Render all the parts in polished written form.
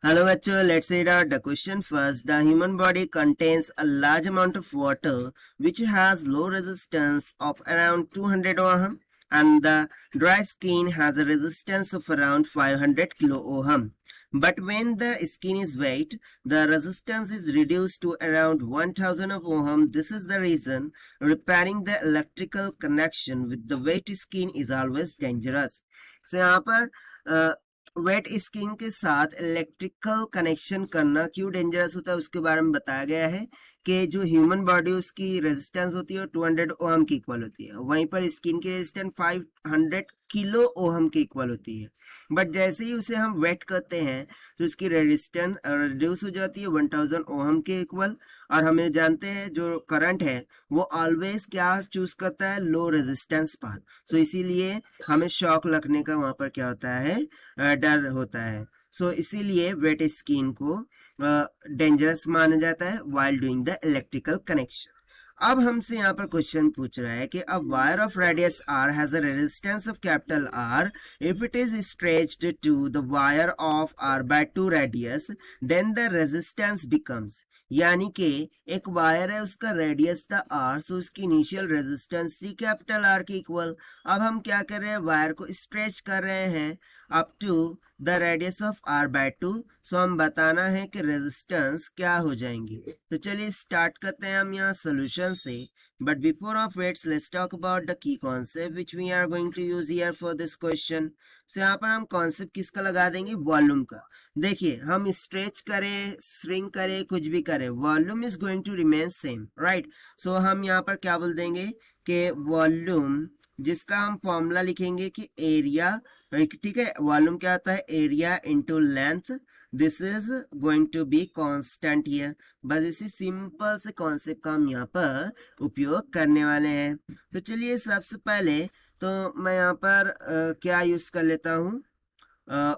Hello, bachcho. Let's read out the question first. The human body contains a large amount of water which has low resistance of around 200 ohm and the dry skin has a resistance of around 500 kilo ohm. But when the skin is wet, the resistance is reduced to around 1000 of ohm. This is the reason repairing the electrical connection with the wet skin is always dangerous. So यहाँ पर wait skin के साथ electrical connection करना क्यों dangerous होता है उसके बारे में बताया गया है कि जो ह्यूमन बॉडी उसकी रेजिस्टेंस होती है 200 ओहम की इक्वल होती है, वहीं पर स्किन की रेजिस्टेंस 500 किलो ओहम की इक्वल होती है। बट जैसे ही उसे हम वेट करते हैं तो उसकी रेजिस्टेंस रिड्यूस हो जाती है 1000 ओहम के इक्वल। और हमें जानते हैं जो करंट है वो ऑलवेज क्या चूज करता है, लो रेजिस्टेंस पाथ। सो इसीलिए हमें शॉक लगने का वहां पर क्या होता है, डर होता है। सो इसीलिए वेट स्किन को डेंजरस माना जाता है while doing the electrical connection. अब हमसे यहाँ पर क्वेश्चन पूछ रहा है कि a wire of radius R has a resistance of capital R if it is stretched to the wire of R by 2 radius then the resistance becomes. यानी कि एक वायर है, उसका रेडियस था आर, सो उसकी इनिशियल रेजिस्टेंस थी capital R की equal. अब हम क्या कर रहे हैं, वायर को स्ट्रेच कर रहे हैं up to the radius of R by 2। So हम बताना है कि रेजिस्टेंस क्या हो जाएंगी। तो चलिए स्टार्ट करते हैं हम यहाँ सोल्यूशन से। But before of it's let's talk about the key concept which we are going to use here for this question. So यहाँ पर हम कॉन्सेप्ट किसका लगा देंगे, वॉल्यूम का। देखिए हम स्ट्रेच करें, श्रिंक करें, कुछ भी करें, volume is going to remain same, right. So हम यहाँ पर क्या बोल देंगे कि वॉल्यूम, जिसका हम फॉर्मूला लिखेंगे कि एरिया, ठीक है। वॉल्यूम क्या आता है, area into length, this is going to be constant here. बस इसी सिंपल से कॉन्सेप्ट का हम यहाँ पर उपयोग करने वाले हैं। तो चलिए सबसे पहले तो मैं यहाँ पर क्या यूज कर लेता हूँ,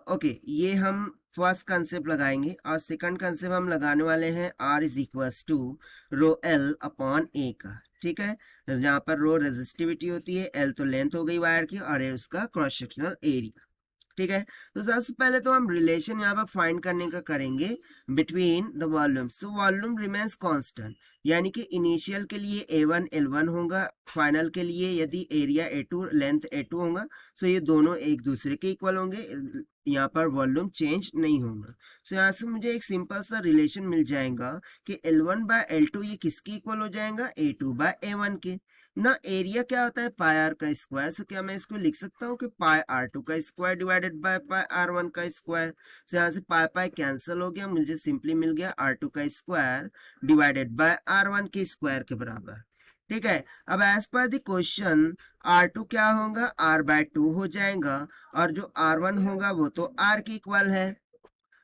ओके, ये हम फर्स्ट कंसेप्ट लगाएंगे और सेकंड कंसेप्ट हम लगाने वाले हैं R is equals to rho L upon A का, ठीक है। यहाँ पर रो रेजिस्टिविटी होती है, एल तो लेंथ हो गई वायर की और ए उसका क्रॉस सेक्शनल एरिया, ठीक है। तो सबसे पहले तो हम रिलेशन यहाँ पर फाइंड करने का करेंगे between the volume. So volume remains constant, यानी कि इनिशियल के लिए A1 L1 होगा, फाइनल के लिए यदि एरिया A2 लेंथ A2 होगा, सो ये दोनों एक दूसरे के इक्वल होंगे, यहाँ पर वॉल्यूम चेंज नहीं होगा। सो यहाँ से मुझे एक सिंपल सा रिलेशन मिल जाएगा कि L1 बाय L2 ये किसके इक्वल हो जाएगा, A2 बाय A1 के ना। एरिया क्या होता है, पाई आर का स्क्वायर। सो क्या मैं इसको लिख सकता हूँ कि पाई R2 का square divided by pi R1 का स्क्वायर। सो यहाँ से पाई पाई कैंसिल हो गया, मुझे सिंपली मिल गया R2 का स्क्वायर डिवाइडेड बाय R1 के स्क्वायर के बराबर, ठीक है। अब as per the question R2 क्या होगा, R बाय 2 हो जाएगा और जो R1 होगा वो तो R के इक्वल है।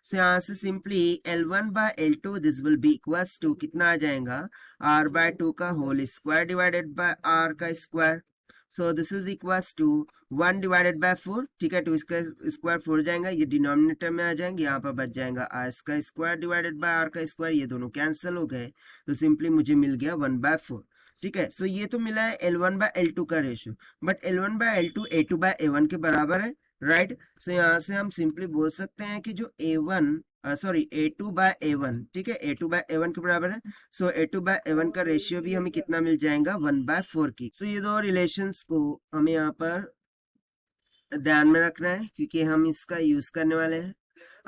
सो यहाँ से simply L1 by L2 this will be equals to कितना आ जाएगा, R बाय 2 का whole square divided by R का square. So this is equals to 1 divided by 4, ठीक है। 2 इसका स्क्वायर 4 जाएगा, ये डिनोमिनेटर में आ जाएंगे, यहाँ पर बच जाएगा R का स्क्वायर डिवाइडेड बाय R का स्क्वायर, ये दोनों कैंसिल हो गए तो सिंपली मुझे मिल गया 1 बाय 4, ठीक है। सो ये तो मिला है L1 बाय L2 का ratio, but L1 by L2 A2 bye A1 के बराबर है, राइट। सो यहाँ से हम सिंपली बोल सकते हैं कि जो A1 sorry A2 bye A1, ठीक है, A2 बाय A1 के बराबर है। सो A2 बाय A1 का रेशियो भी हमें कितना मिल जाएगा, 1 बाय 4 की। सो ये दो रिलेशंस को हमें यहाँ पर ध्यान में रखना है क्योंकि हम इसका यूज करने वाले हैं।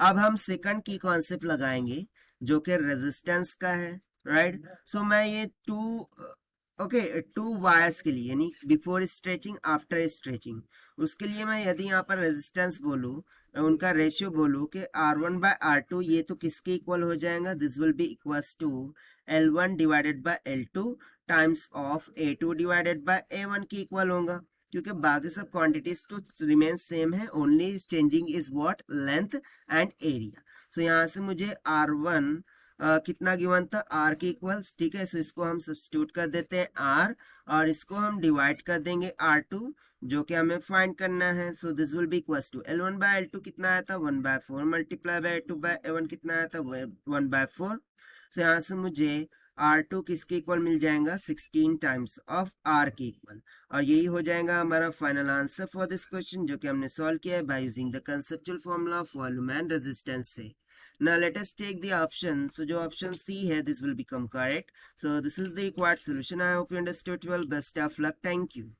अब हम सेकंड की कॉन्सेप्ट लगाएंगे जो कि रेजिस्टेंस का है, राइट। सो मैं ये टू वायर्स के लिए, यानी बिफोर स्ट्रेचिंग आफ्टर स्ट्रेचिंग, उसके लिए मैं यदि यहाँ पर रेजिस्टेंस बोलूँ, उनका रेशियो बोलूँ कि R1 बाय R2 ये तो किसके इक्वल हो जाएगा, this will be equals to L1 divided by L2 times of A2 divided by A1 की इक्वल होगा, क्योंकि बाकी सब क्वांटिटीज तो रिमेन सेम है, only changing is what, length and area. So यहाँ से मुझे R1 कितना गिवन था, R के इक्वल्स, ठीक है। सो इसको हम सब्स्टिट्यूट कर देते हैं R और इसको हम डिवाइड कर देंगे R2 जो कि हमें फाइंड करना है। So this will be equals to L1 by L2 कितना आया था, 1 bye 4 multiply by A2 bye A1 कितना आया था, 1 बाय 4। सो यहाँ से मुझे R2 किसके इक्वल मिल जाएगा, 16 टाइम्स ऑफ R के इक्वल। और यही हो जाएगा हमारा final answer for this question जो कि हमने सॉल्व किया है by using the conceptual formula of volume and resistance से। Now let us take the option. So जो option C है, this will become correct. So this is the required solution. I hope you understood well. Best of luck. Thank you.